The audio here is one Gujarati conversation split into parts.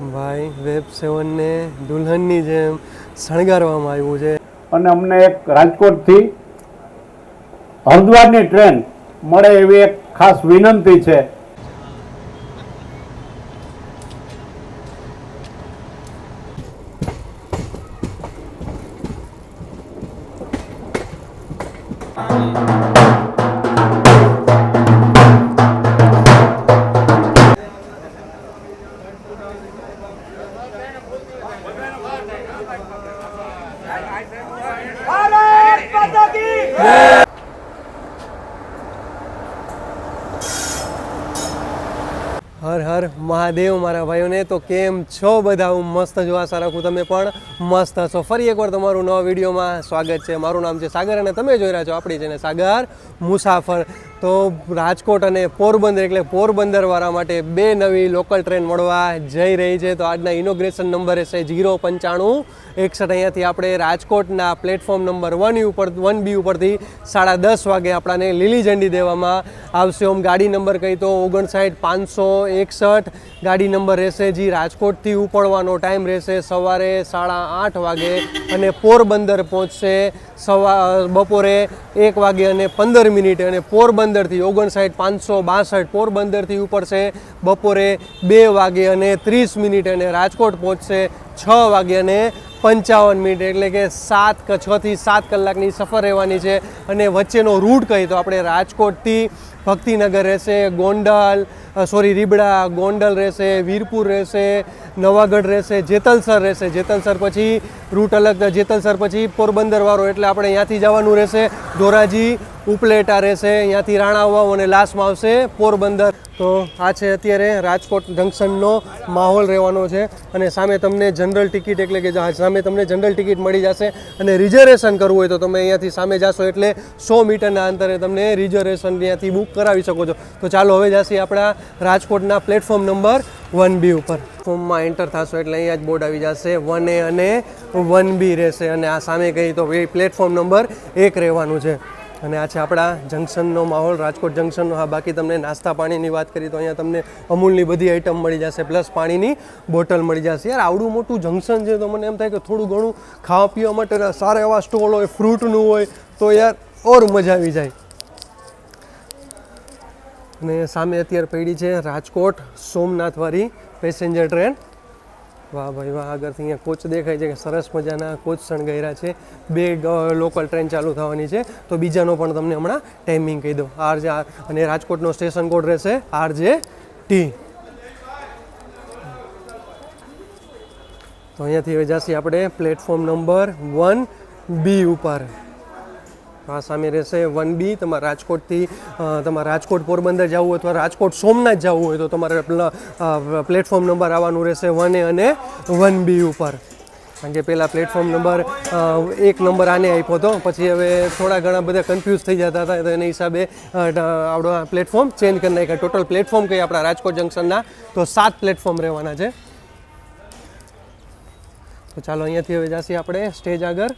ભાઈ વેબ 7 ને દુલ્હનની જેમ શણગારવામાં આવ્યું છે. અને અમને એક રાજકોટથી હરિદ્વારની ટ્રેન મળે એવી એક ખાસ વિનંતી છે. હર હર મહાદેવ મારા ભાઈઓને. તો કેમ છો બધા? હું મસ્ત જો આશા રાખું તમે પણ મસ્ત હશો. ફરી એકવાર તમારું નવા વિડીયોમાં સ્વાગત છે. મારું નામ છે સાગર અને તમે જોઈ રહ્યા છો આપણી ચેનલ સાગર મુસાફર. તો રાજકોટ અને પોરબંદર એટલે પોરબંદરવાળા માટે બે નવી લોકલ ટ્રેન મળવા જઈ રહી છે. તો આજના ઇનોગ્રેશન નંબર છે 09561. અહીંયાથી આપણે રાજકોટના પ્લેટફોર્મ નંબર 1B ઉપરથી 10:30 વાગે આપણાને લીલી ઝંડી દેવામાં આવશે. ઓમ ગાડી નંબર કહી તો 59561. ગાડી નંબર રહેશે જી રાજકોટથી ઉપડવાનો ટાઈમ રહેશે સવારે 8:30 વાગે અને પોરબંદર પહોંચશે બપોરે 1 વાગે અને 15 મિનિટે. અને પોરબંદરથી 59562 પોરબંદરથી ઉપડશે બપોરે 2 વાગે અને 30 મિનિટે અને રાજકોટ પહોંચશે 6 વાગે અને 55 મિનિટ. એટલે કે 6 થી 7 કલાકની સફર રહેવાની છે. અને વચ્ચેનો રૂટ કહી તો આપણે રાજકોટથી ભક્તિનગર રહેશે, રીબડા, ગોંડલ રહેશે, વીરપુર રહેશે, નવાગઢ રહેશે, જેતલસર રહેશે. જેતલસર પછી રૂટ અલગ, જેતલસર પછી પોરબંદરવાળો એટલે આપણે અહીંયાથી જવાનું રહેશે ધોરાજી, ઉપલેટા રહેશે, અહીંયાથી રાણાવાવ અને લાસ્ટમાં આવશે પોરબંદર. તો આ છે અત્યારે રાજકોટ જંકશનનો માહોલ રહેવાનો છે. અને સામે તમને જનરલ ટિકિટ એટલે કે સામે તમને જનરલ ટિકિટ મળી જશે. અને રિઝર્વેશન કરવું હોય તો તમે અહીંયાથી સામે જાશો એટલે 100 મીટરના અંતરે તમને રિઝર્વેશન અહીંયાથી બુક કરાવી શકો છો. તો ચાલો હવે જઈએ આપણા રાજકોટના પ્લેટફોર્મ નંબર 1B ઉપર. ફોર્મમાં એન્ટર થશો એટલે અહીંયા જ બોર્ડ આવી જશે 1A અને 1B રહેશે. અને આ સામે કહી તો પ્લેટફોર્મ નંબર 1 રહેવાનું છે. અને આ છે આપણા જંકશનનો માહોલ, રાજકોટ જંકશનનો. હા, બાકી તમને નાસ્તા પાણીની વાત કરી તો અહીંયા તમને અમૂલની બધી આઈટમ મળી જશે, પ્લસ પાણીની બોટલ મળી જશે. યાર આવડું મોટું જંકશન છે તો મને એમ થાય કે થોડું ઘણું ખાવા પીવા માટે સારા એવા સ્ટોલ હોય, ફ્રૂટનું હોય તો યાર ઓર મજા આવી જાય. અને સામે અત્યારે પડી છે રાજકોટ સોમનાથવાળી પેસેન્જર ટ્રેન. વાહ ભાઈ વાહ, આગળથી અહીંયા કોચ દેખાય છે કે સરસ મજાના કોચ શણગાર્યા છે. 2 લોકલ ટ્રેન ચાલુ થવાની છે. તો બીજાનો પણ તમને હમણાં ટાઈમિંગ કહી દઉં. RJ અને રાજકોટનો સ્ટેશન કોડ રહેશે RJT. તો અહીંયાથી હવે જઈએ આપણે પ્લેટફોર્મ નંબર 1B ઉપર. આ સામે રહેશે 1B. તમારે રાજકોટ પોરબંદર જવું અથવા રાજકોટ સોમનાથ જવું હોય તો તમારે પ્લેટફોર્મ નંબર આવવાનું રહેશે 1A અને 1B ઉપર. કારણ કે પહેલાં પ્લેટફોર્મ નંબર 1 નંબર આને આપ્યો હતો, પછી હવે થોડા ઘણા બધા કન્ફ્યુઝ થઈ જતા હતા. તો એના હિસાબે આપણો પ્લેટફોર્મ ચેન્જ કરી નાખ્યા. ટોટલ પ્લેટફોર્મ કહીએ આપણા રાજકોટ જંકશનના તો 7 પ્લેટફોર્મ રહેવાના છે. તો ચાલો અહીંયાથી હવે જઈએ આપણે સ્ટેજ આગળ.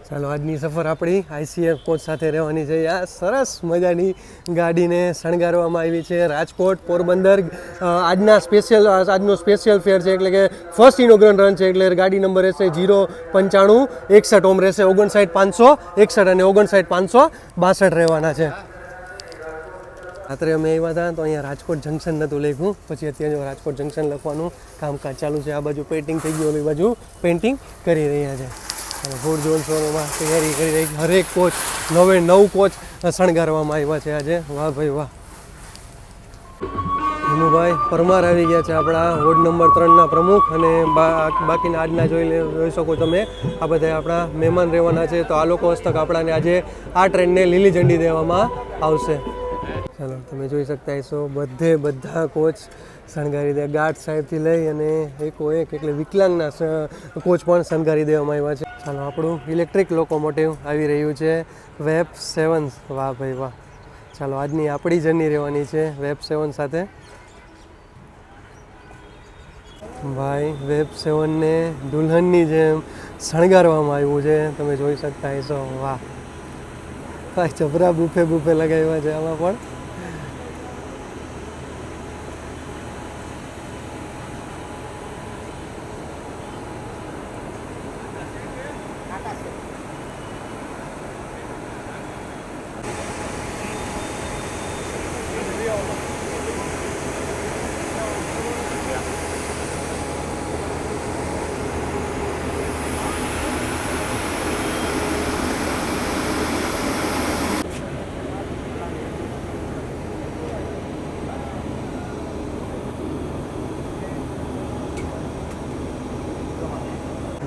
ચાલો આજની સફર આપણી ICF કોચ સાથે રહેવાની છે. આ સરસ મજાની ગાડીને શણગારવામાં આવી છે. રાજકોટ પોરબંદર આજનો સ્પેશિયલ ફેર છે એટલે કે ફર્સ્ટ ઇનોગ્રેશન રન છે. એટલે ગાડી નંબર રહેશે 09561. ઓમ રહેશે 59561 અને 59562 રહેવાના છે. રાત્રે અમે આવ્યા હતા તો અહીંયા રાજકોટ જંકશન નહોતું લખ્યું, પછી અત્યારે રાજકોટ જંકશન લખવાનું કામકાજ ચાલુ છે. આ બાજુ પેઇન્ટિંગ થઈ ગયું, એ બાજુ પેઇન્ટિંગ કરી રહ્યા છે. ફૂડ ઝોન શોમાં તૈયારી કરી રહી છે. હરેક કોચ 9 કોચ શણગારવામાં આવ્યા છે આજે. વાહ ભાઈ વાહ. હિમુભાઈ પરમાર આવી ગયા છે, આપણા વોર્ડ નંબર 3ના પ્રમુખ. અને બાકીના આજના જોઈ શકો તમે આ બધા આપણા મહેમાન રહેવાના છે. તો આ લોકો હસ્તક આપણાને આજે આ ટ્રેનને લીલી ઝંડી દેવામાં આવશે. ચાલો તમે જોઈ શકતા હશો બધા કોચ શણગારી દે. ગાર્ડ સાહેબથી લઈ અને એક એટલે વિકલાંગના કોચ પણ શણગારી દેવામાં આવ્યા છે. ચાલો આપણું ઇલેક્ટ્રિક લોકોમોટિવ આવી રહ્યું છે વેબ 7. વાહ ભાઈ વાહ. ચાલો આજની આપણી જર્ની રહેવાની છે વેબ 7 સાથે. ભાઈ વેબ 7 ને દુલ્હનની જેમ શણગારવામાં આવ્યું છે, તમે જોઈ શકતા હશો. વાહ ભાઈ, જબરા બુફે લગાવ્યા છે આમાં પણ.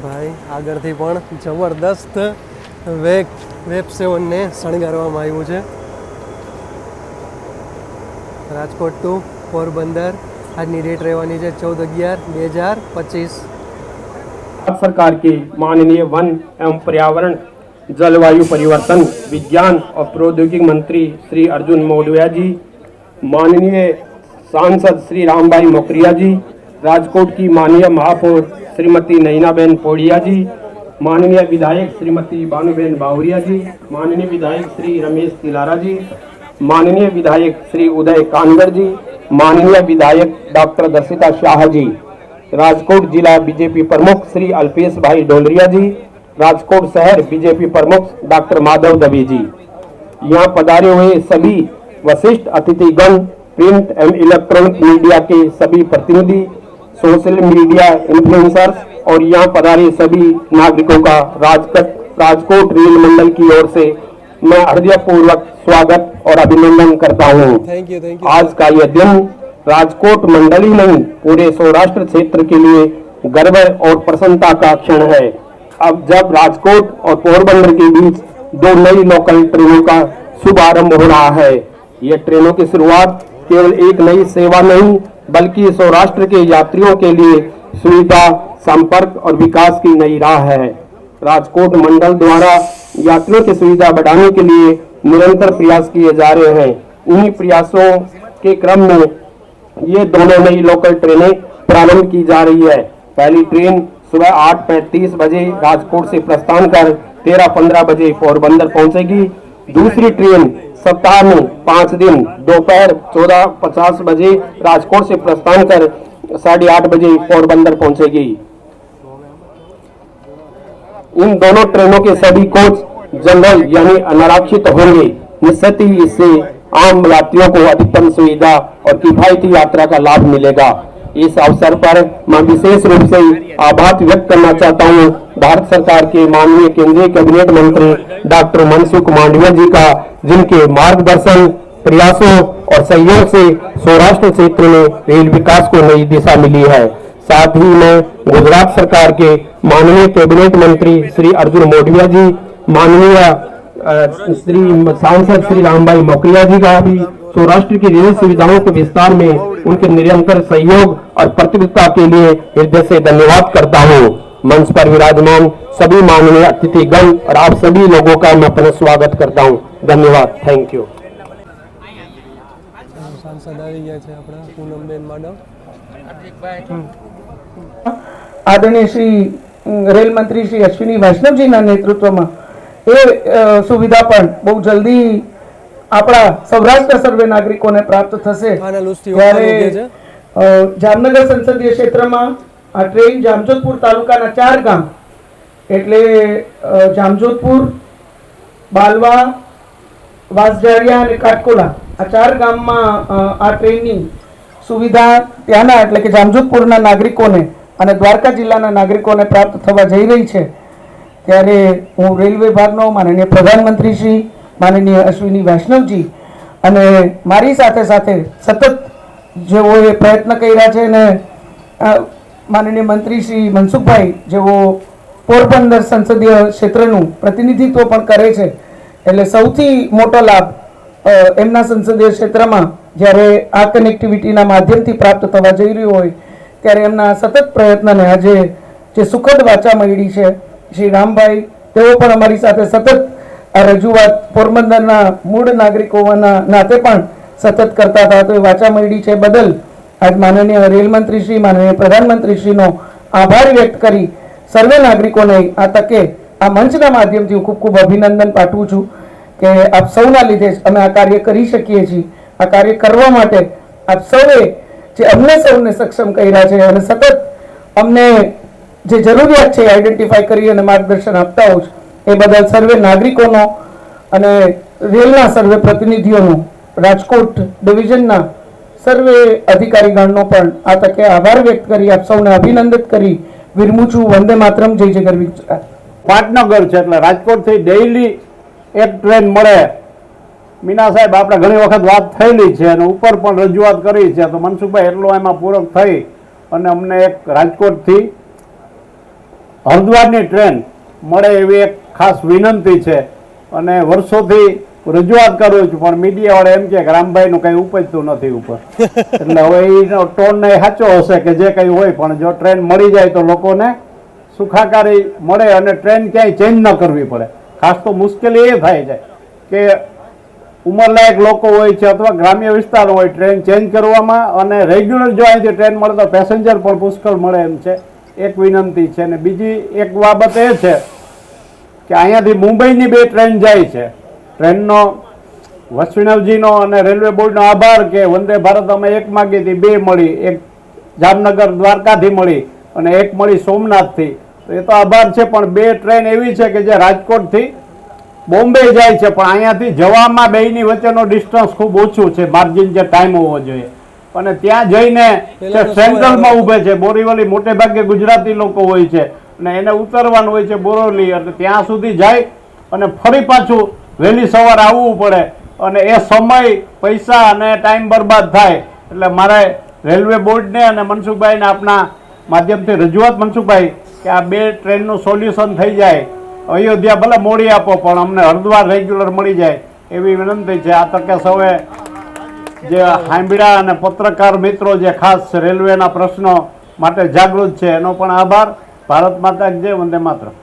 ભાઈ આગળથી પણ જબરદસ્ત વેબ સેવનને શણગારવામાં આવ્યું છે. રાજકોટ ટુ પોરબંદર આજની ડેટ રહેવાની છે 14/11/2025. भारत सरकार के माननीय वन एवं पर्यावरण जलवायु परिवर्तन विज्ञान और प्रौद्योगिकी मंत्री श्री अर्जुन मोढवाया जी, माननीय सांसद श्री रामभाई मोकरिया जी, राजकोट की माननीय महापौर श्रीमती नैनाबेन पोड़िया जी, माननीय विधायक श्रीमती बानुबेन बावरिया जी, माननीय विधायक श्री रमेश तिलारा जी, माननीय विधायक श्री उदय कानगड़ जी, माननीय विधायक डॉक्टर दर्शिता शाह जी, राजकोट जिला बीजेपी प्रमुख श्री अल्पेश भाई डोलरिया जी, राजकोट शहर बीजेपी प्रमुख डॉक्टर माधव दवे जी, यहाँ पधारे हुए सभी वरिष्ठ अतिथिगण, प्रिंट एवं इलेक्ट्रॉनिक मीडिया के सभी प्रतिनिधि, सोशल मीडिया इन्फ्लुएंसर्स और यहाँ पधारे सभी नागरिकों का राजकोट रेल मंडल की ओर से मैं हृदयपूर्वक स्वागत और अभिनंदन करता हूँ. Thank you. आज का यह दिन राजकोट मंडल ही नहीं पूरे सौराष्ट्र क्षेत्र के लिए गर्व और प्रसन्नता का क्षण है. अब जब राजकोट और पोरबंदर के बीच 2 नई लोकल ट्रेनों का शुभारंभ हो रहा है. ये ट्रेनों की शुरुआत केवल एक नई सेवा नहीं बल्कि सौराष्ट्र के यात्रियों के लिए सुविधा, संपर्क और विकास की नई राह है. राजकोट मंडल द्वारा यात्रियों की सुविधा बढ़ाने के लिए निरंतर प्रयास किए जा रहे हैं. इन्हीं प्रयासों के क्रम में ये दोनों नई लोकल ट्रेनें प्रारंभ की जा रही है. पहली ट्रेन सुबह 8:35 बजे राजकोट से प्रस्थान कर 13:15 बजे पोरबंदर पहुंचेगी. दूसरी ट्रेन सप्ताह में 5 दिन दोपहर 14:50 बजे राजकोट से प्रस्थान कर 8:30 बजे पोरबंदर पहुंचेगी. इन दोनों ट्रेनों के सभी कोच जनरल यानी अनारक्षित होंगे. निश्चित ही इससे आम यात्रियों को अधिकतम सुविधा और किफायती यात्रा का लाभ मिलेगा. इस अवसर पर मैं विशेष रूप से आभार व्यक्त करना चाहता हूं भारत सरकार के माननीय केंद्रीय कैबिनेट मंत्री डॉक्टर मनसुख मांडविया जी का, जिनके मार्गदर्शन, प्रयासों और सहयोग से सौराष्ट्र क्षेत्र में रेल विकास को नई दिशा मिली है. साथ ही मैं गुजरात सरकार के माननीय कैबिनेट मंत्री श्री अर्जुन मोढवाया जी, माननीय श्री सांसद श्री रामभाई मोकरिया जी का भी सौराष्ट्र की रेल सुविधाओं के विस्तार में उनके निरंतर सहयोग और प्रतिबद्धता के लिए हृदय से धन्यवाद करता हूँ. मंच पर विराजमान सभी माननीय अतिथिगण और आप सभी लोगों का मैं अपना स्वागत करता हूँ. धन्यवाद. Thank you. સાંસદ આવી ગયા છે આપણા પૂનમબેન માડમ. આદરણીય શ્રી રેલ મંત્રી શ્રી અશ્વિની વૈષ્ણવજીના નેતૃત્વમાં એ સુવિધા પણ બહુ જલ્દી આપણા સૌરાષ્ટ્ર સર્વે નાગરિકોને પ્રાપ્ત થશે. આના લુસ્તી ત્યારે ઓળખાણ છે. જામનગર સંસદીય ક્ષેત્રમાં આ ટ્રેન જામજોધપુર તાલુકાના 4 ગામ એટલે જામજોધપુર, બાલવા, વાસજારિયા અને કાટકોલા આ 4 ગામમાં આ ટ્રેનની સુવિધા ત્યાંના એટલે કે જામજોધપુરના નાગરિકોને અને દ્વારકા જિલ્લાના નાગરિકોને પ્રાપ્ત થવા જઈ રહી છે. ત્યારે હું રેલવે વિભાગનો માનનીય પ્રધાનમંત્રી શ્રી માનનીય અશ્વિની વૈષ્ણવજી અને મારી સાથે સાથે સતત જેઓએ પ્રયત્ન કર્યા છે અને માનનીય મંત્રી શ્રી મનસુખભાઈ જેઓ પોરબંદર સંસદીય ક્ષેત્રનું પ્રતિનિધિત્વ પણ કરે છે એટલે સૌથી મોટો લાભ એમના સંસદીય ક્ષેત્રમાં જ્યારે આ કનેક્ટિવિટીના માધ્યમથી પ્રાપ્ત થવા જઈ રહ્યું હોય ત્યારે એમના સતત પ્રયત્નને આજે જે સુખદ વાચા મળી છે શ્રી રામભાઈ તેઓ પણ અમારી સાથે સતત આ રજૂઆત પોરબંદરના મૂળ નાગરિકો હોવાના નાતે પણ સતત કરતા હતા. તો એ વાચા મળી છે બદલ આજ માનનીય રેલ મંત્રી શ્રી માનનીય પ્રધાનમંત્રી શ્રીનો આભાર વ્યક્ત કરી સર્વે નાગરિકોને આ તકે આ મંચના માધ્યમથી હું ખૂબ ખૂબ અભિનંદન પાઠવું છું કે આપ સૌના લીધે જ અમે આ કાર્ય કરી શકીએ છીએ. આ કાર્ય કરવા માટે આપ સૌએ જે અમને સૌને સક્ષમ કર્યા છે અને સતત અમને જે જરૂરિયાત છે આઈડેન્ટિફાઈ કરી અને માર્ગદર્શન આપતા હોઉં છું. એ બદલ સર્વે નાગરિકોનો અને રેલના સર્વે પ્રતિનિધિઓનો, રાજકોટ ડિવિઝનના સર્વે અધિકારીગણનો પણ આ તકે આભાર વ્યક્ત કરી આપ સૌને અભિનંદિત કરી વિરમું છું. વંદે માતરમ, જય જય ગરવી ગુજરાત. પાટનગર છે એટલે રાજકોટથી ડેઈલી એક ટ્રેન મળે. મીના સાહેબ આપણે ઘણી વખત વાત થયેલી છે અને ઉપર પણ રજૂઆત કરી છે, તો મનસુખભાઈ એટલો એમાં પૂરક થઈ અને અમને એક રાજકોટથી હરિદ્વારની ટ્રેન મળે એવી એક ખાસ વિનંતી છે અને વર્ષોથી રજૂઆત કરું છું, પણ મીડિયાવાળા એમ કે રામભાઈનું કંઈ ઉપજતું નથી ઉપર. એટલે હવે એનો ટોન ને સાચો હશે કે જે કંઈ હોય, પણ જો ટ્રેન મળી જાય તો લોકોને સુખાકારી મળે અને ટ્રેન ક્યાંય ચેન્જ ન કરવી પડે. ખાસ તો મુશ્કેલી એ થાય છે કે ઉંમરલાયક લોકો હોય છે અથવા ગ્રામ્ય વિસ્તાર હોય, ટ્રેન ચેન્જ કરવામાં અને રેગ્યુલર જો અહીંથી ટ્રેન મળે તો પેસેન્જર પણ પુષ્કળ મળે એમ છે. એક વિનંતી છે. અને બીજી એક બાબત એ છે કે અહીંયાથી મુંબઈની 2 ટ્રેન જાય છે. ટ્રેનનો વૈષ્ણવજીનો અને રેલવે બોર્ડનો આભાર કે વંદે ભારત અમે એક માગી હતી, 2 મળી. એક જામનગર દ્વારકાથી મળી અને એક મળી સોમનાથથી. તો એ તો આભાર છે, પણ 2 ટ્રેન એવી છે કે જે રાજકોટથી બોમ્બે જાય છે, પણ અહીંયાથી જવામાં બેયની વચ્ચેનો ડિસ્ટન્સ ખૂબ ઓછું છે, માર્જિન જે ટાઈમ હોવો જોઈએ. અને ત્યાં જઈને સેન્ટ્રલમાં ઊભે છે. બોરીવલી મોટે ભાગે ગુજરાતી લોકો હોય છે અને એને ઉતરવાનું હોય છે બોરવલી, એટલે ત્યાં સુધી જાય અને ફરી પાછું વહેલી સવારે આવવું પડે અને એ સમય, પૈસા અને ટાઈમ બરબાદ થાય. એટલે મારે રેલવે બોર્ડને અને મનસુખભાઈને આપના માધ્યમથી રજૂઆત, મનસુખભાઈ, કે આ 2 ટ્રેનનું સોલ્યુશન થઈ જાય. અયોધ્યા ભલે મોડી આપો પણ અમને હરિદ્વાર રેગ્યુલર મળી જાય એવી વિનંતી છે. આ તકે સૌએ જે હાંભળ્યા અને પત્રકાર મિત્રો જે ખાસ રેલવેના પ્રશ્નો માટે જાગૃત છે એનો પણ આભાર. ભારત માતા જય, વંદે માતરમ.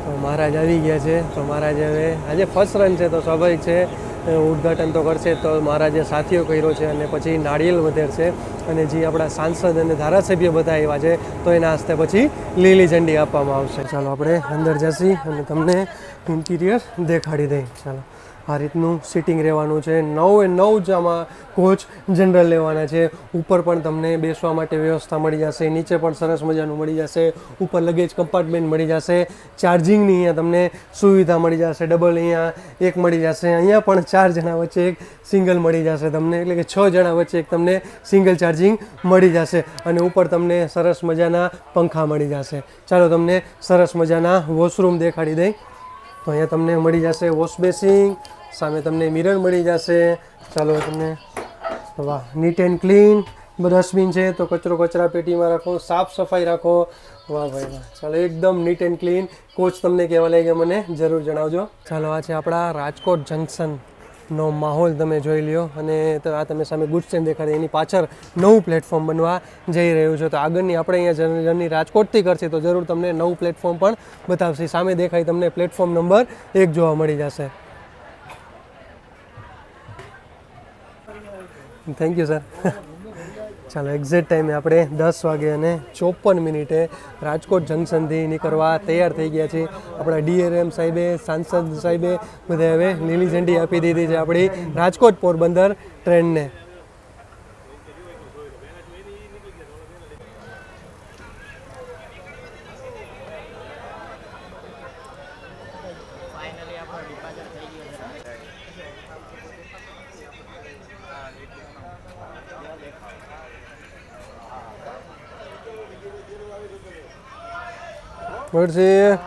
તો મહારાજ આવી ગયા છે. તો મહારાજ હવે આજે ફર્સ્ટ રન છે તો સ્વાભાવિક છે ઉદ્ઘાટન તો કરશે. તો મહારાજે સાથીઓ કર્યો છે અને પછી નાળિયેર વધેરશે અને જે આપણા સાંસદ અને ધારાસભ્ય બધા આવ્યા છે તો એના હસ્તે પછી લીલી ઝંડી આપવામાં આવશે. ચાલો આપણે અંદર જશી અને તમને ઇન્ટિરિયર દેખાડી દઈ. ચાલો, આ રીતનું સિટિંગ રહેવાનું છે. 9 જ આમાં કોચ જનરલ લેવાના છે. ઉપર પણ તમને બેસવા માટે વ્યવસ્થા મળી જશે. નીચે પણ સરસ મજાનું મળી જશે. ઉપર લગેજ કમ્પાર્ટમેન્ટ મળી જશે. ચાર્જિંગની અહીંયા તમને સુવિધા મળી જશે. ડબલ અહીંયા એક મળી જશે. અહીંયા પણ 4 જણા વચ્ચે એક સિંગલ મળી જશે તમને, એટલે કે 6 જણા વચ્ચે એક તમને સિંગલ ચાર્જિંગ મળી જશે. અને ઉપર તમને સરસ મજાના પંખા મળી જશે. ચાલો તમને સરસ મજાના વોશરૂમ દેખાડી દઈ. તો અહીંયા તમને મળી જશે વોશ બેસિંગ, સામે તમને મિરર મળી જશે. ચાલો તમને વાહ, નીટ એન્ડ ક્લીન. ડસ્ટબિન છે તો કચરો કચરા પેટીમાં રાખો, સાફ સફાઈ રાખો. વાહ ભાઈ વાહ. ચાલો, એકદમ નીટ એન્ડ ક્લીન કોચ. તમને કેવા લાગ્યા મને જરૂર જણાવજો. ચાલો, આ છે આપણા રાજકોટ જંકશનનો માહોલ, તમે જોઈ લ્યો. અને આ તમે સામે ગુડ સ્ટેન્ડ દેખાડે, એની પાછળ નવું પ્લેટફોર્મ બનવા જઈ રહ્યું છે. તો આગળની આપણે અહીંયા જર્ની રાજકોટથી કરશે તો જરૂર તમને નવું પ્લેટફોર્મ પણ બતાવશે. સામે દેખાય તમને પ્લેટફોર્મ નંબર 1 જોવા મળી જશે. Thank you sir. ચાલો, એક્ઝેક્ટ ટાઈમે આપણે 10 વાગે અને 54 રાજકોટ જંકશનથી નીકળવા તૈયાર થઈ ગયા છીએ. આપણા DRM સાહેબે, સાંસદ સાહેબે બધા હવે લીલી ઝંડી આપી દીધી છે આપણી રાજકોટ પોરબંદર ટ્રેનને. મળશે.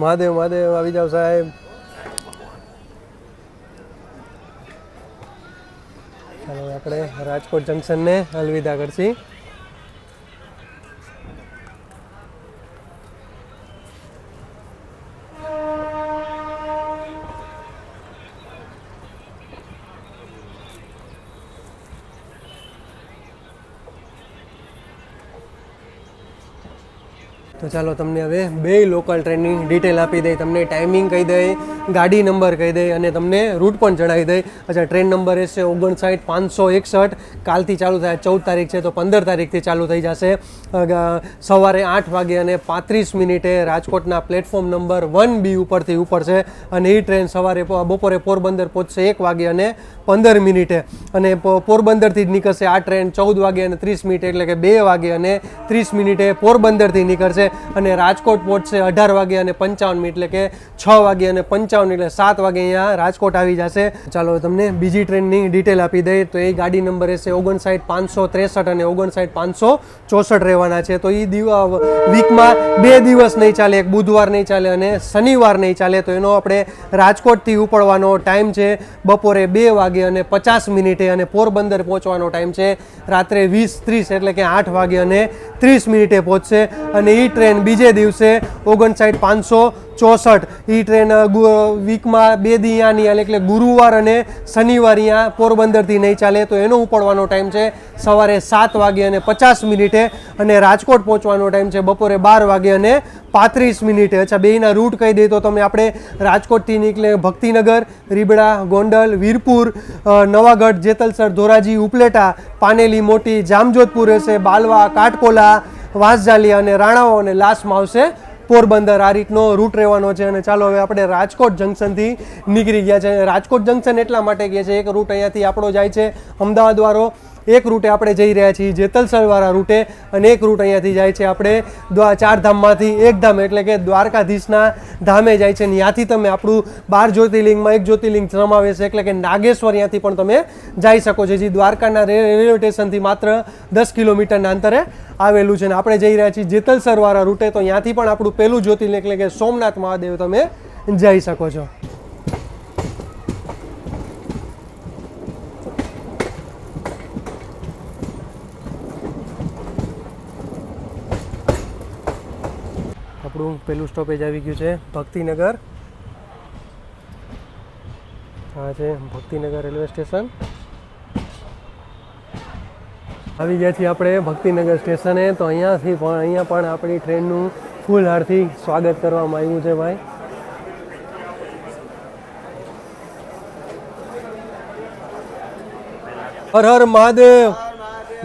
મહાદેવ મહાદેવ, આવી જાવ સાહેબ. ચાલો, આપણે રાજકોટ જંકશનને અલવિદા કરશી. તો ચાલો તમને હવે બે લોકલ ટ્રેનની ડિટેલ આપી દઈ, તમને ટાઈમિંગ કહી દઈ, ગાડી નંબર કહી દઈ અને તમને રૂટ પણ જણાવી દઈ. અચ્છા, ટ્રેન નંબર છે 59,561. કાલથી ચાલુ થાય, 14 તારીખ છે તો 15 તારીખથી ચાલુ થઈ જશે. સવારે 8 વાગે અને 35 મિનિટે રાજકોટના પ્લેટફોર્મ નંબર 1B ઉપરથી ઉપડશે અને એ ટ્રેન સવારે બપોરે પોરબંદર પહોંચશે 1 વાગે અને 15 મિનિટે અને પોરબંદરથી જ નીકળશે આ ટ્રેન 14 વાગે અને 30 મિનિટ એટલે કે 2 વાગે અને 30 મિનિટે પોરબંદરથી નીકળશે અને રાજકોટ પહોંચશે 18 વાગે અને 55 મિનિટ એટલે કે 6 વાગે અને 55 એટલે 7 વાગે અહીંયા રાજકોટ આવી જશે. ચાલો તમને બીજી ટ્રેનની ડિટેલ આપી દઈએ. તો એ ગાડી નંબર છે 59,563 અને 59,564 રહેવાના છે. તો એ વીકમાં 2 દિવસ નહીં ચાલે, એક બુધવાર નહીં ચાલે અને શનિવાર નહીં ચાલે. તો એનો આપણે રાજકોટથી ઉપડવાનો ટાઈમ છે બપોરે 2 વાગે અને 50 મિનિટે અને પોરબંદર પહોંચવાનો ટાઈમ છે રાત્રે 20:30 એટલે કે 8 વાગે અને 30 મિનિટે પહોંચશે. અને એ ટ્રેન બીજે દિવસે 59,564 એ ટ્રેન વીકમાં 2 દી અહીંયા નહીં એટલે ગુરુવાર અને શનિવાર અહીંયા પોરબંદરથી નહીં ચાલે. તો એનો ઉપડવાનો ટાઈમ છે સવારે 7 વાગે અને 50 મિનિટે અને રાજકોટ પહોંચવાનો ટાઈમ છે બપોરે 12 વાગે અને 35 મિનિટે. અચ્છા, બેના રૂટ કહી દઈએ તો તમે આપણે રાજકોટથી નીકળે ભક્તિનગર, રીબડા, ગોંડલ, વીરપુર, નવાગઢ, જેતલસર, ધોરાજી, ઉપલેટા, પાનેલી મોટી, જામજોધપુર હશે, બાલવા, કાટકોલા, વાંસજાલિયા અને રાણાઓ અને લાસ્ટમાં આવશે પોરબંદર. આ રીતનો રૂટ રહેવાનો છે. અને ચાલો હવે આપણે રાજકોટ જંકશનથી નીકળી ગયા છે. રાજકોટ જંકશન એટલા માટે કહે છે, એક રૂટ અહીંયાથી આપણો જાય છે અમદાવાદ વાળો, એક રૂટે આપણે જઈ રહ્યા છીએ જેતલસરવાળા રૂટે અને એક રૂટ અહીંયાથી જાય છે આપણે 4 ધામમાંથી એક ધામ એટલે કે દ્વારકાધીશના ધામે જાય છે. ત્યાંથી તમે આપણું 12 જ્યોતિર્લિંગમાં એક જ્યોતિર્લિંગ સમાવેશ એટલે કે નાગેશ્વર ત્યાંથી પણ તમે જઈ શકો છો, જે દ્વારકાના રેલવે સ્ટેશનથી માત્ર 10 કિલોમીટરના અંતરે આવેલું છે. ને આપણે જઈ રહ્યા છીએ જેતલસરવાળા રૂટે, તો ત્યાંથી પણ આપણું પહેલું જ્યોતિર્લિંગ એટલે કે સોમનાથ મહાદેવ તમે જઈ શકો છો. આપણું પહેલું સ્ટોપેજ આવી ગયું છે ભક્તિનગર. આ છે ભક્તિનગર રેલવે સ્ટેશન. આવી ગયા છીએ આપણે ભક્તિનગર સ્ટેશને. તો અહીંયા પણ આપણી ટ્રેનનું ફૂલ હારથી સ્વાગત કરવામાં આવ્યું છે ભાઈ. હર હર મહાદેવ.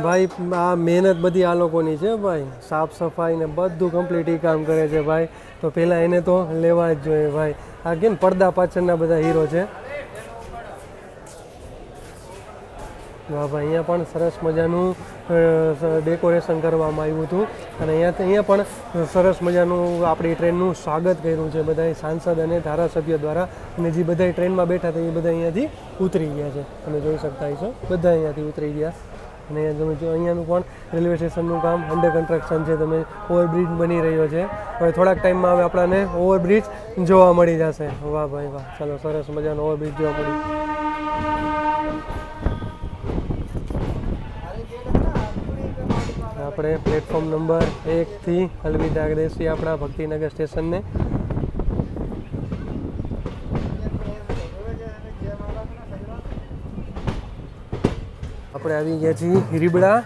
ભાઈ આ મહેનત બધી આ લોકોની છે ભાઈ, સાફ સફાઈ ને બધું કમ્પ્લીટ એ કામ કરે છે ભાઈ. તો પહેલાં એને તો લેવા જ જોઈએ ભાઈ. આ કેમ પડદા પાછળના બધા હીરો છે. વાહ ભાઈ, અહીંયા પણ સરસ મજાનું ડેકોરેશન કરવામાં આવ્યું હતું અને અહીંયા પણ સરસ મજાનું આપણી ટ્રેનનું સ્વાગત કર્યું છે બધા સાંસદ અને ધારાસભ્ય દ્વારા. અને જે બધા ટ્રેનમાં બેઠા હતા એ બધા અહીંયાથી ઉતરી ગયા છે, તમે જોઈ શકતા હશો. બધા અહીંયાથી ઉતરી ગયા અને તમે જો અહીંયાનું પણ રેલવે સ્ટેશનનું કામ અંડર કન્સ્ટ્રક્શન છે. તમે ઓવરબ્રિજ બની રહ્યો છે. હવે થોડાક ટાઈમમાં હવે આપણને ઓવરબ્રિજ જોવા મળી જશે. વાહ ભાઈ વાહ, ચાલો સરસ મજાનો ઓવરબ્રિજ જોવા મળી. આપણે પ્લેટફોર્મ નંબર 1થી અલવિદા દેશી આપણા ભક્તિનગર સ્ટેશનને. આપણે આવી ગયા છીએ રીબડા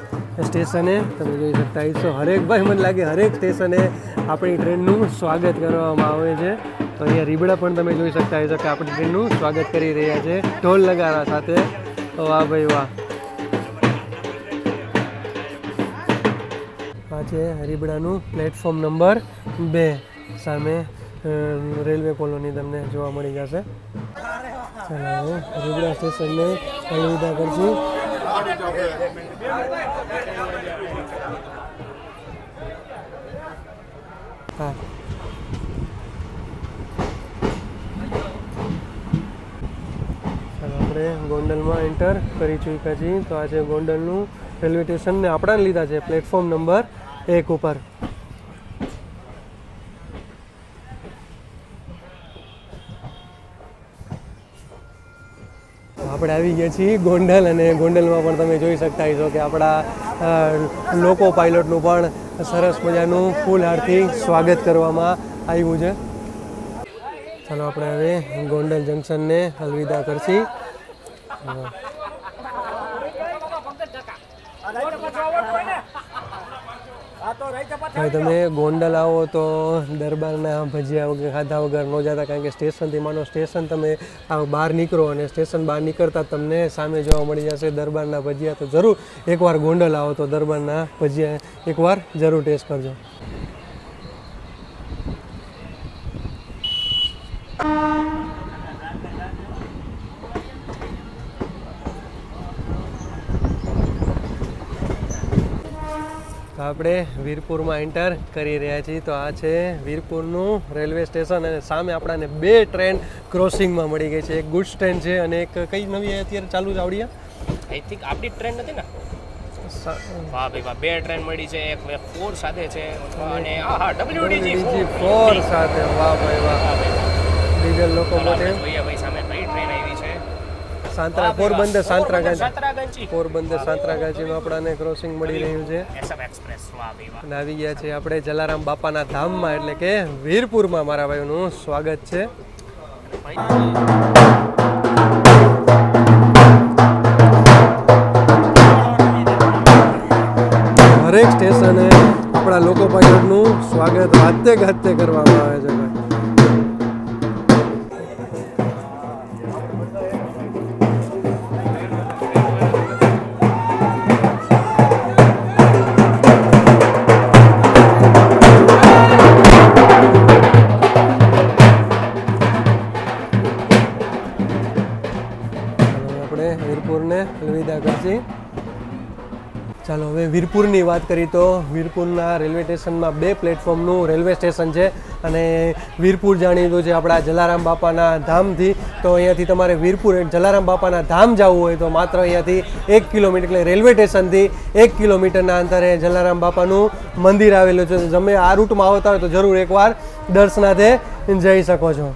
સ્ટેશને. તમે જોઈ શકતા હશો હરેક ભાઈ, મને લાગે હરેક સ્ટેશને આપણી ટ્રેનનું સ્વાગત કરવામાં આવે છે. તો અહીંયા રીબડા પણ તમે જોઈ શકતા હશો કે આપણી ટ્રેનનું સ્વાગત કરી રહ્યા છે ઢોલ નગારા સાથે. વાહ ભાઈ વાહ. આ છે રીબડાનું પ્લેટફોર્મ નંબર 2. સામે રેલવે કોલોની તમને જોવા મળી જશે. ચાલો રીબડા સ્ટેશનને અલવિદા કરશું. હા, ચાલો આપણે ગોંડલમાં એન્ટર કરી ચૂક્યા છીએ. તો આ છે ગોંડલનું રેલવે સ્ટેશન ને આપણાને લીધા છે પ્લેટફોર્મ નંબર 1 ઉપર. આપણે આવી ગયા છીએ ગોંડલ અને ગોંડલમાં પણ તમે જોઈ શકતા હશો કે આપણા લોકો પાયલોટનું પણ સરસ મજાનું ફૂલ હારથી સ્વાગત કરવામાં આવ્યું છે. ચાલો આપણે હવે ગોંડલ જંકશનને અલવિદા કરશી. ભાઈ તમે ગોંડલ આવો તો દરબારના ભજીયા વગર ખાધા વગર ન જતા, કારણ કે સ્ટેશનથી માનો સ્ટેશન તમે બહાર નીકળો અને સ્ટેશન બહાર નીકળતા તમને સામે જોવા મળી જશે દરબારના ભજીયા. તો જરૂર એકવાર ગોંડલ આવો તો દરબારના ભજીયા એકવાર જરૂર ટેસ્ટ કરજો. તો આપણે વીરપુરમાં એન્ટર કરી રહ્યા છીએ. તો આ છે વીરપુરનું રેલવે સ્ટેશન અને સામે આપણાને 2 ટ્રેન ક્રોસિંગમાં મળી ગઈ છે. એક ગુડ્સ ટ્રેન છે અને એક કઈ નવી અત્યારે ચાલુ જ આવડી? આઈ થિંક આપણી ટ્રેન નથી ને? વાહ ભાઈ વાહ, 2 ટ્રેન મળી છે. એક વેબ 4 સાથે છે અને હા WDG 4 સાથે. વાહ ભાઈ વાહ, ડીઝલ લોકોમોટિવ. ભાઈ સામે કઈ ટ્રેન આવી છે? પોરબંદર સાંતરાગાંચી. પોરબંદર સાંતરાગાંચીમાં આપણાને ક્રોસિંગ મળી રહ્યું છે. એક્સપ્રેસ. વાહ ભાઈ વાહ. અને આવી ગયા છે આપણે જલારામ બાપાના ધામમાં, એટલે કે વીરપુરમાં. મારા ભાઈઓનું સ્વાગત છે. હરેક સ્ટેશને આપણા લોકો પાયલટનું સ્વાગત વાતે ગાતે કરવામાં આવે છે ભાઈ. વીરપુરને અલવિદા કરશી. ચાલો હવે વીરપુરની વાત કરી તો વીરપુરના રેલવે સ્ટેશનમાં 2 પ્લેટફોર્મનું રેલવે સ્ટેશન છે અને વીરપુર જાણીતું છે આપણા જલારામ બાપાના ધામથી. તો અહીંયાથી તમારે વીરપુર જલારામ બાપાના ધામ જવું હોય તો માત્ર અહીંયાથી 1 કિલોમીટર, એટલે રેલવે સ્ટેશનથી 1 કિલોમીટરના અંતરે જલારામ બાપાનું મંદિર આવેલું છે. તમે આ રૂટમાં આવતા હોય તો જરૂર એકવાર દર્શનાર્થે જઈ શકો છો.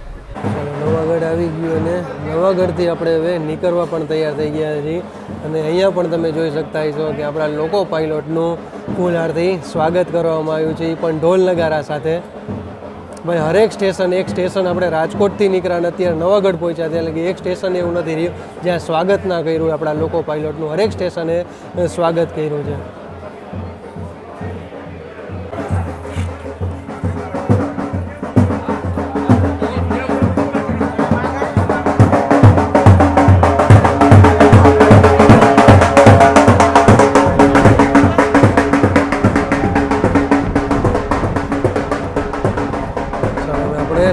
નવાગઢ આવી ગયું અને નવાગઢથી આપણે હવે નીકળવા પણ તૈયાર થઈ ગયા છીએ અને અહીંયા પણ તમે જોઈ શકતા છો કે આપણા લોકો પાયલોટનું ફૂલહારથી સ્વાગત કરવામાં આવ્યું છે, એ પણ ઢોલ નગારા સાથે. ભાઈ હરેક સ્ટેશન, એક સ્ટેશન આપણે રાજકોટથી નીકળ્યા અને અત્યારે નવાગઢ પહોંચ્યા, એટલે કે એક સ્ટેશન એવું નથી રહ્યું જ્યાં સ્વાગત ના કર્યું આપણા લોકો પાયલોટનું. હરેક સ્ટેશને સ્વાગત કર્યું છે.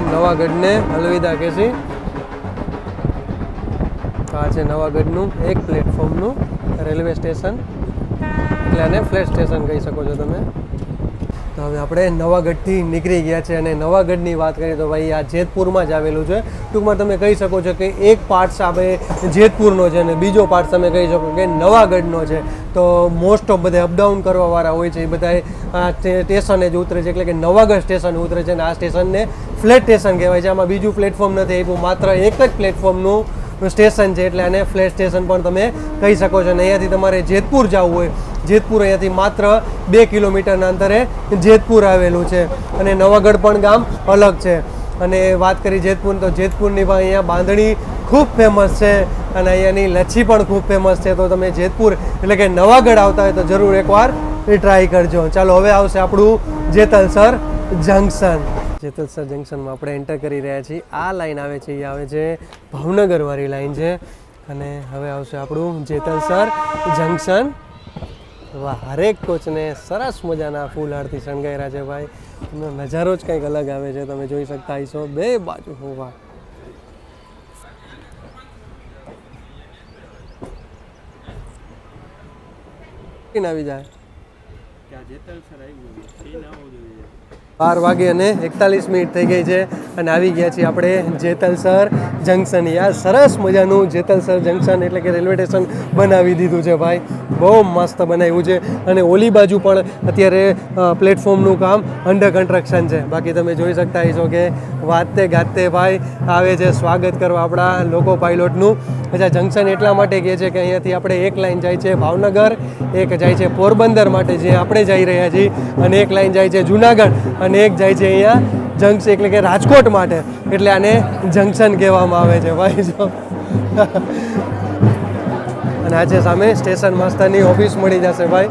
નવાગઢને અલવિદા કહેશી. આ છે નવાગઢનું 1 પ્લેટફોર્મનું રેલવે સ્ટેશન, એટલે આને ફ્લેટ સ્ટેશન કહી શકો છો તમે. તો હવે આપણે નવાગઢથી નીકળી ગયા છે અને નવાગઢની વાત કરીએ તો ભાઈ આ જેતપુરમાં જ આવેલું છે. ટૂંકમાં તમે કહી શકો છો કે એક પાર્ટ આપણે જેતપુરનો છે અને બીજો પાર્ટ તમે કહી શકો કે નવાગઢનો છે. તો મોસ્ટ ઓફ બધા અપડાઉન કરવાવાળા હોય છે એ બધા આ સ્ટેશને જ ઉતરે છે, એટલે કે નવાગઢ સ્ટેશન ઉતરે છે અને આ સ્ટેશનને ફ્લેટ સ્ટેશન કહેવાય છે. આમાં બીજું પ્લેટફોર્મ નથી આપ્યું, માત્ર એક જ પ્લેટફોર્મનું સ્ટેશન છે, એટલે આને ફ્લેટ સ્ટેશન પણ તમે કહી શકો છો. અને અહીંયાથી તમારે જેતપુર જવું હોય, જેતપુર અહીંયાથી માત્ર 2 કિલોમીટરના અંતરે જેતપુર આવેલું છે અને નવાગઢ પણ ગામ અલગ છે. અને વાત કરી જેતપુર તો જેતપુરની પણ અહીંયા બાંધણી ખૂબ ફેમસ છે અને અહીંયાની લચ્છી પણ ખૂબ ફેમસ છે. તો તમે જેતપુર એટલે કે નવાગઢ આવતા હોય તો જરૂર એકવાર ટ્રાય કરજો. ચાલો હવે આવશે આપણું જેતલસર જંકશન. જેતલસર જંકશનમાં આપણે એન્ટર કરી રહ્યા છીએ. આ લાઈન આવે છે, એ આવે છે ભાવનગરવાળી લાઈન છે અને હવે આવશે આપણું જેતલસર જંકશન. વાહ, હરેક કોચને સરસ મજાના ફૂલહારથી શણગાર્યા છે ભાઈ. એનો નજારો જ કંઈક અલગ આવે છે, તમે જોઈ શકતા હશો 2 બાજુ. વાહ, આવી જાય 12 વાગે અને 41 મિનિટ થઈ ગઈ છે અને આવી ગયા છીએ આપણે જેતલસર જંકશન. યાર સરસ મજાનું જેતલસર જંકશન એટલે કે રેલવે સ્ટેશન બનાવી દીધું છે ભાઈ, બહુ મસ્ત બનાવ્યું છે. અને ઓલી બાજુ પણ અત્યારે પ્લેટફોર્મનું કામ અંડર કન્સ્ટ્રક્શન છે. બાકી તમે જોઈ શકતા હશો કે વાતે ગાતે ભાઈ આવે છે સ્વાગત કરવા આપણા લોકો પાયલોટનું. અચ્છા, જંકશન એટલા માટે કહે છે કે અહીંયાથી આપણે એક લાઈન જાય છે ભાવનગર, એક જાય છે પોરબંદર માટે જે આપણે જઈ રહ્યા છીએ, અને એક લાઈન જાય છે જુનાગઢ અને એક જાય છે અહીંયા જંકશન એટલે કે રાજકોટ માટે, એટલે આને જંકશન કહેવામાં આવે છે ભાઈ. જો અને આજે સામે સ્ટેશન માસ્ટરની ઓફિસ મળી જશે ભાઈ.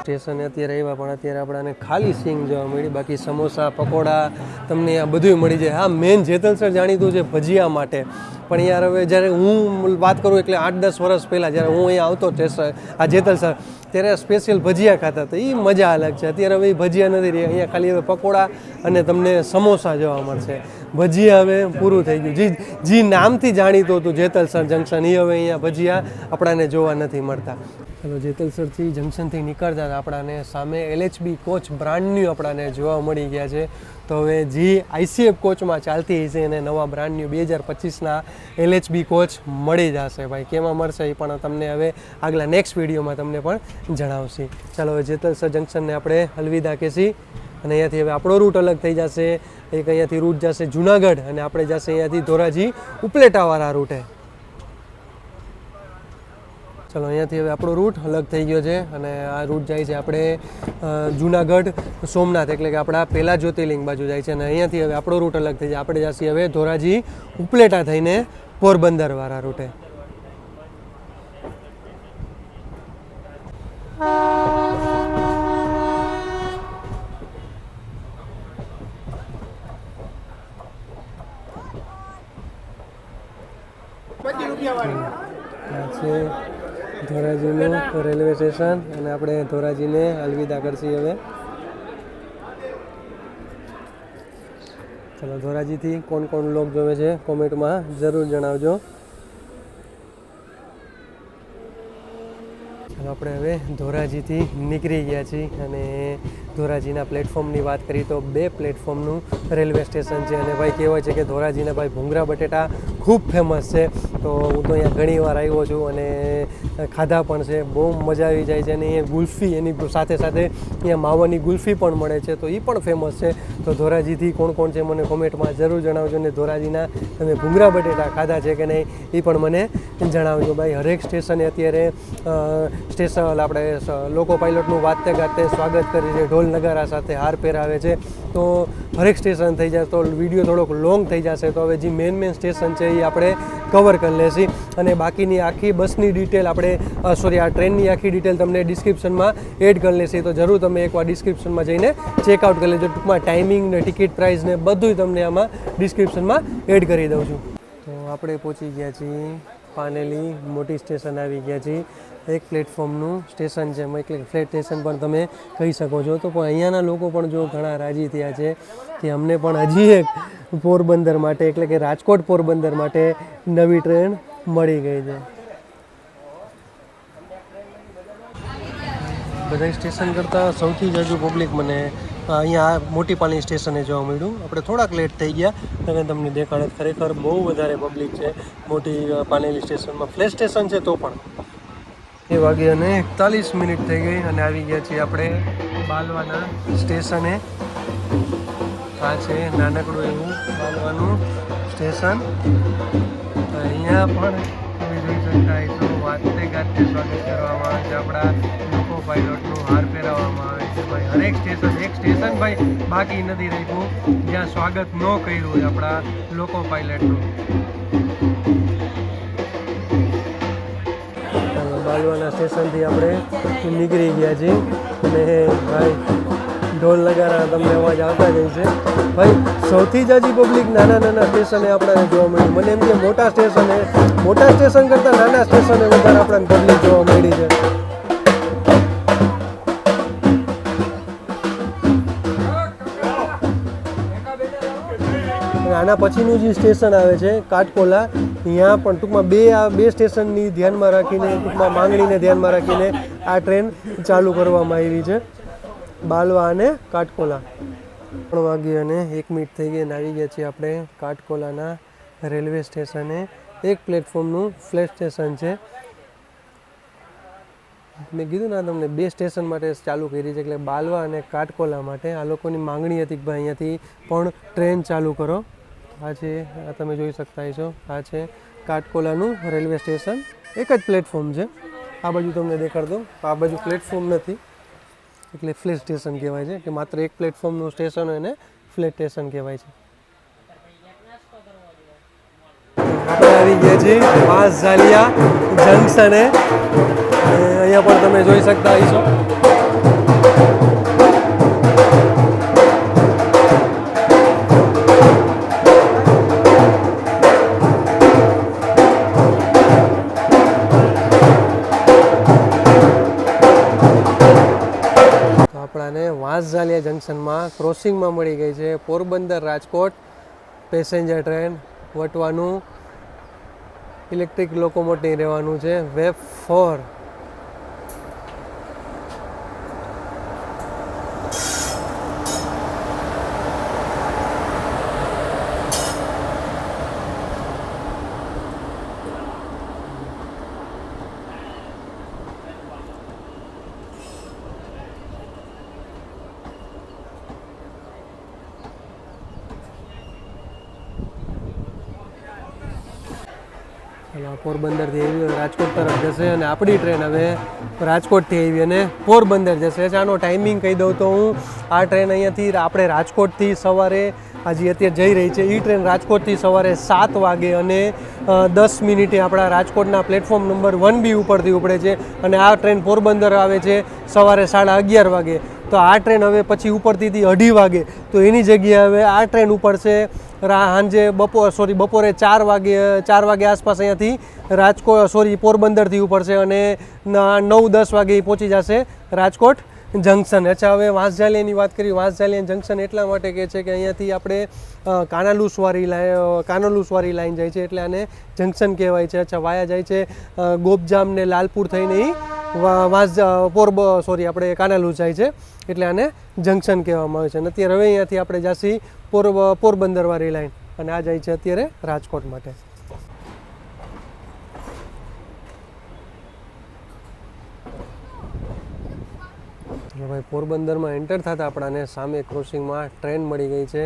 સ્ટેશને અત્યારે આવ્યા પણ અત્યારે આપણાને ખાલી સિંગ જોવા મળી, બાકી સમોસા પકોડા તમને આ બધું મળી જાય. હા, મેન જેતલસર જાણીતું છે ભજીયા માટે, પણ યાર હવે જ્યારે હું વાત કરું એટલે 8-10 વર્ષ પહેલાં જ્યારે હું અહીંયા આવતો આ જેતલસર ત્યારે સ્પેશિયલ ભજીયા ખાતા તો એ મજા અલગ છે. અત્યારે હવે એ ભજીયા નથી રહી, અહીંયા ખાલી હવે પકોડા અને તમને સમોસા જોવા મળશે. ભજીયા હવે પૂરું થઈ ગયું. જે નામથી જાણીતું હતું જેતલસર જંકશન એ હવે અહીંયા ભજીયા આપણાને જોવા નથી મળતા. ચલો, જેતલસરથી જંકશનથી નીકળતા આપણાને સામે LHB કોચ બ્રાન્ડ ન્યૂ આપણાને જોવા મળી ગયા છે. તો હવે જે ICF કોચમાં ચાલતી હશે એને નવા બ્રાન્ડ ન્યૂ 2025ના LHB કોચ મળી જશે. ભાઈ કેમાં મળશે એ પણ તમને હવે આગલા નેક્સ્ટ વિડીયોમાં તમને પણ જણાવશે. ચાલો, હવે જેતલસર જંકશનને આપણે અલવિદા કહેશી અને અહીંયાથી હવે આપણો રૂટ અલગ થઈ જશે. એક અહીંયાથી રૂટ જશે જુનાગઢ અને આપણે જશે અહીંયાથી ધોરાજી ઉપલેટાવાળા રૂટે. ચલો, અહીંયાથી હવે આપણો રૂટ અલગ થઈ ગયો છે અને આ રૂટ જાય છે આપણે જુનાગઢ સોમનાથ, એટલે કે આપણા પહેલાં જ્યોતિર્લિંગ બાજુ જાય છે. અને અહીંયાથી હવે આપણો રૂટ અલગ થઈ જાય, આપણે જઈએ હવે ધોરાજી ઉપલેટા થઈને પોરબંદરવાળા રૂટે. છે ધોરાજીનું રેલવે સ્ટેશન અને આપણે ધોરાજીને અલવિદા કરશી હવે. ચલો, ધોરાજીથી કોણ કોણ લોક જોવે છે કોમેન્ટમાં જરૂર જણાવજો. ચાલો, આપણે હવે ધોરાજીથી નીકળી ગયા છીએ અને ધોરાજીના પ્લેટફોર્મની વાત કરીએ તો 2 પ્લેટફોર્મનું રેલવે સ્ટેશન છે. અને ભાઈ કહેવાય છે કે ધોરાજીના ભાઈ ભૂંગળા બટેટા ખૂબ ફેમસ છે. તો હું તો અહીંયા ઘણી વાર આવ્યો છું અને ખાધા પણ છે, બહુ મજા આવી જાય છે. અને અહીંયા ગુલ્ફી એની સાથે સાથે અહીંયા માવાની ગુલ્ફી પણ મળે છે, તો એ પણ ફેમસ છે. તો ધોરાજીથી કોણ કોણ છે મને કોમેન્ટમાં જરૂર જણાવજો. અને ધોરાજીના તમે ભૂંગળા બટેટા ખાધા છે કે નહીં એ પણ મને જણાવજો. ભાઈ હરેક સ્ટેશને અત્યારે સ્ટેશન આપણે લોકો પાયલોટનું વાતે ગાતે સ્વાગત કરે છે, ઢોલ નગારા સાથે હાર પહેરાવે છે. તો હરેક સ્ટેશન થઈ જાય તો વિડીયો થોડોક લોંગ થઈ જશે. તો હવે જે મેન સ્ટેશન છે એ આપણે કવર કરી લેશી અને બાકીની આખી બસની ડિટેલ આપણે આ ટ્રેનની આખી ડિટેલ તમને ડિસ્ક્રિપ્શનમાં એડ કરી લેશી. તો જરૂર તમે એકવાર ડિસ્ક્રિપ્શનમાં જઈને ચેકઆઉટ કરી લેજો. ટૂંકમાં ટાઈમિંગ ને ટિકિટ પ્રાઇસ ને બધું તમને આમાં ડિસ્ક્રિપ્શનમાં એડ કરી દઉં છું. તો આપણે પહોંચી ગયા છીએ પાનેલી મોટી સ્ટેશન આવી ગયા છીએ. એક પ્લેટફોર્મનું સ્ટેશન છે, એટલે ફ્લેટ સ્ટેશન પણ તમે કહી શકો છો. તો પણ અહીંયાના લોકો પણ જો ઘણા રાજી થયા છે કે અમને પણ હજી એક પોરબંદર માટે એટલે કે રાજકોટ પોરબંદર માટે નવી ટ્રેન મળી ગઈ છે. બધા સ્ટેશન કરતાં સૌથી જાજુ પબ્લિક મને અહીંયા મોટી પાલી સ્ટેશને જોવા મળ્યું. આપણે થોડાક લેટ થઈ ગયા અને તમને દેખાડે ખરેખર બહુ વધારે પબ્લિક છે મોટી પાનેલી સ્ટેશનમાં. ફ્લેટ સ્ટેશન છે તો પણ 2 વાગે અને 41 મિનિટ થઈ ગઈ અને આવી ગયા છીએ આપણે બાલવાના સ્ટેશને. આ છે નાનકડું એવું બાલવાનું સ્ટેશન. અહીંયા પણ તમે જોઈ શકતા હશો વાતે ગાતે સ્વાગત કરવામાં આવે છે, આપણા લોકો પાયલોટનું હાર પહેરાવવામાં આવે છે. ભાઈ હરેક સ્ટેશન એક સ્ટેશન ભાઈ બાકી નથી રહ્યું જ્યાં સ્વાગત ન કર્યું હોય આપણા લોકો પાયલટનું. બાલવાના સ્ટેશનથી આપણે નીકળી ગયા છીએ અને ભાઈ ઢોલ નગારા તમને અવાજ આવતા જ છે. ભાઈ સૌથી જાજી પબ્લિક નાના સ્ટેશને આપણને જોવા મળ્યું. મને એમ કે મોટા સ્ટેશન કરતાં નાના સ્ટેશને વધારે આપણને પબ્લિક જોવા મળી છે. આના પછીનું જે સ્ટેશન આવે છે કાટકોલા, અહીંયા પણ ટૂંકમાં બે સ્ટેશનની ધ્યાનમાં રાખીને ટૂંકમાં માંગણીને ધ્યાનમાં રાખીને આ ટ્રેન ચાલુ કરવામાં આવી છે, બાલવા અને કાટકોલા. 3 વાગે અને 1 મિનિટ થઈ ગઈ અને આવી ગયા છીએ આપણે કાટકોલાના રેલવે સ્ટેશને. એક પ્લેટફોર્મનું ફ્લેટ સ્ટેશન છે. મેં કીધું ને તમને 2 સ્ટેશન માટે ચાલુ કરી છે, એટલે બાલવા અને કાટકોલા માટે. આ લોકોની માંગણી હતી કે ભાઈ અહીંયાથી પણ ટ્રેન ચાલુ કરો. આ છે, આ તમે જોઈ શકતા છો, આ છે કાટકોલાનું રેલવે સ્ટેશન. એક જ પ્લેટફોર્મ છે. આ બાજુ તમને દેખાડ દઉં, આ બાજુ પ્લેટફોર્મ નથી, એટલે ફ્લેટ સ્ટેશન કહેવાય છે, કે માત્ર એક પ્લેટફોર્મનું સ્ટેશન હોય એને ફ્લેટ સ્ટેશન કહેવાય છે. આપણે આવી ગયા છીએ વાંસજાલિયા જંકશને. અહીંયા પણ તમે જોઈ શકતા હશો. આપણાને વાંસજાલિયા જંકશનમાં ક્રોસિંગમાં મળી ગઈ છે પોરબંદર રાજકોટ પેસેન્જર ટ્રેન. વટવાનું ઇલેક્ટ્રિક લોકોમોટિવ રહેવાનું છે વેબ 4. પોરબંદરથી આવી રાજકોટ તરફ જશે અને આપણી ટ્રેન હવે રાજકોટથી આવી અને પોરબંદર જશે. આનો ટાઈમિંગ કહી દઉં તો હું આ ટ્રેન અહીંયાથી આપણે રાજકોટથી સવારે હજી અત્યારે જઈ રહી છે. એ ટ્રેન રાજકોટથી સવારે 7 વાગે અને 10 મિનિટે આપણા રાજકોટના પ્લેટફોર્મ નંબર 1B ઉપરથી ઉપડે છે અને આ ટ્રેન પોરબંદર આવે છે સવારે 11:30 વાગે. તો આ ટ્રેન હવે પછી ઉપડતી હતી 2:30 વાગે, તો એની જગ્યાએ હવે આ ટ્રેન ઉપડશે સાંજે બપોરે 4 વાગે આસપાસ અહીંયાથી પોરબંદરથી ઉપડશે અને 9-10 વાગે પહોંચી જશે રાજકોટ જંકશન. અચ્છા, હવે વાંસજાલિયાની વાત કરી. વાંસજાલિયા જંકશન એટલા માટે કહે છે કે અહીંયાથી આપણે કાનાલુસવારી લાઈન જાય છે એટલે આને જંકશન કહેવાય છે. અચ્છા, વાયા જાય છે ગોપજામ ને લાલપુર થઈને આપણે કાનાલુસ જાય છે એટલે આને જંકશન કહેવામાં આવે છે. અને અત્યારે હવે અહીંયાથી આપણે જાસી પોરબંદરવાળી લાઈન અને આ જાય છે અત્યારે રાજકોટ માટે. ભાઈ પોરબંદરમાં એન્ટર થતાં આપણાને સામે ક્રોસિંગમાં ટ્રેન મળી ગઈ છે.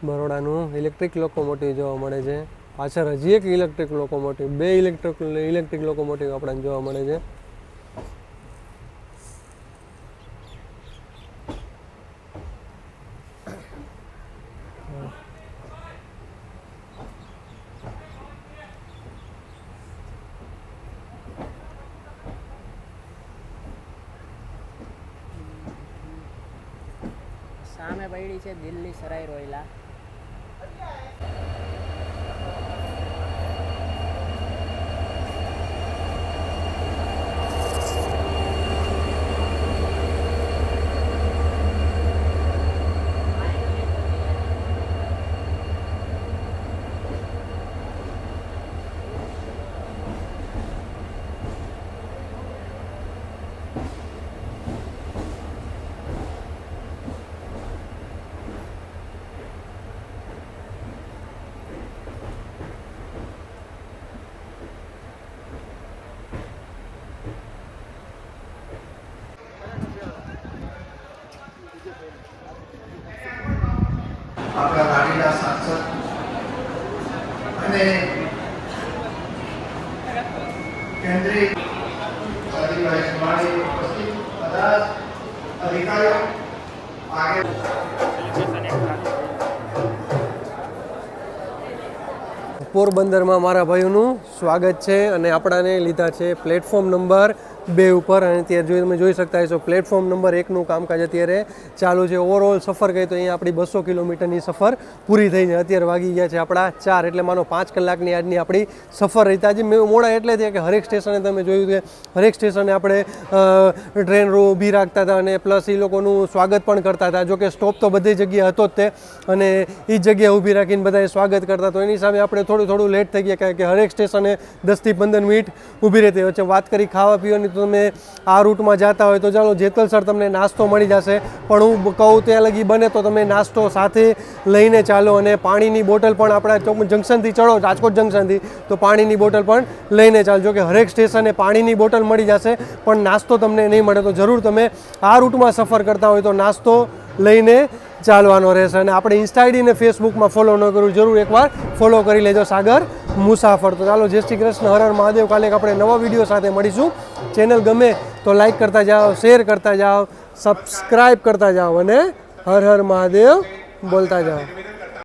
બરોડાનું ઇલેક્ટ્રિક લોકોમોટિવ જોવા મળે છે. પાછળ હજી એક ઇલેક્ટ્રિક લોકોમોટિવ, 2 ઇલેક્ટ્રિક લોકોમોટિવ આપણને જોવા મળે છે. સામે પડી છે દિલ્હી સરાય રોયલા. આપણા લાડીલા સાંસદ અને કેન્દ્રીય અધિકારી સભાની ઉપસ્થિત બધા અધિકારીઓ આગે પોરબંદરમાં મારા ભાઈઓનું સ્વાગત છે અને આપણાને લીધા છે પ્લેટફોર્મ નંબર 2 ઉપર. અને ત્યારે તમે જોઈ શકતા હશો પ્લેટફોર્મ નંબર 1નું કામકાજ અત્યારે ચાલુ છે. ઓવરઓલ સફર કહી તો અહીંયા આપણી 200 કિલોમીટરની સફર પૂરી થઈ છે. અત્યારે વાગી ગયા છે આપણા 4, એટલે માનો 5 કલાકની આજની આપણી સફર રહી. આજે મોડા એટલે થયા કે હરેક સ્ટેશને તમે જોયું કે હરેક સ્ટેશને આપણે ટ્રેન ઊભી રાખતા હતા અને પ્લસ એ લોકોનું સ્વાગત પણ કરતા હતા. જોકે સ્ટોપ તો બધી જગ્યાએ હતો જ તે અને એ જ જગ્યાએ ઊભી રાખીને બધાએ સ્વાગત કરતા. તો એની સામે આપણે થોડું લેટ થઈ ગયા કારણ કે હરેક સ્ટેશને 10 થી 15 મિનિટ ઊભી રહેતી હોય છે. વાત કરી ખાવા પીવાની, તો તમે આ રૂટમાં જતા હોય તો ચાલો જેતલસર તમને નાસ્તો મળી જશે, પણ હું કહું ત્યાં લગી બને તો તમે નાસ્તો સાથે લઈને ચાલો. અને પાણીની બોટલ પણ આપણા જંકશનથી ચડો રાજકોટ જંકશનથી તો પાણીની બોટલ પણ લઈને ચાલજો. કે હરેક સ્ટેશને પાણીની બોટલ મળી જશે પણ નાસ્તો તમને નહીં મળે. તો જરૂર તમે આ રૂટમાં સફર કરતા હોય તો નાસ્તો લઈને ચાલવાનો રહેશે. અને આપણે ઇન્સ્ટા આઈડી ને ફેસબુકમાં ફોલો ન કરવું, જરૂર એકવાર ફોલો કરી લેજો સાગર મુસાફર. તો ચાલો, જય શ્રી કૃષ્ણ, હર હર મહાદેવ. કાલે આપણે નવા વિડીયો સાથે મળીશું. ચેનલ ગમે તો લાઈક કરતા જાઓ, શેર કરતા જાઓ, સબસ્ક્રાઈબ કરતા જાઓ અને હર હર મહાદેવ બોલતા જાઓ.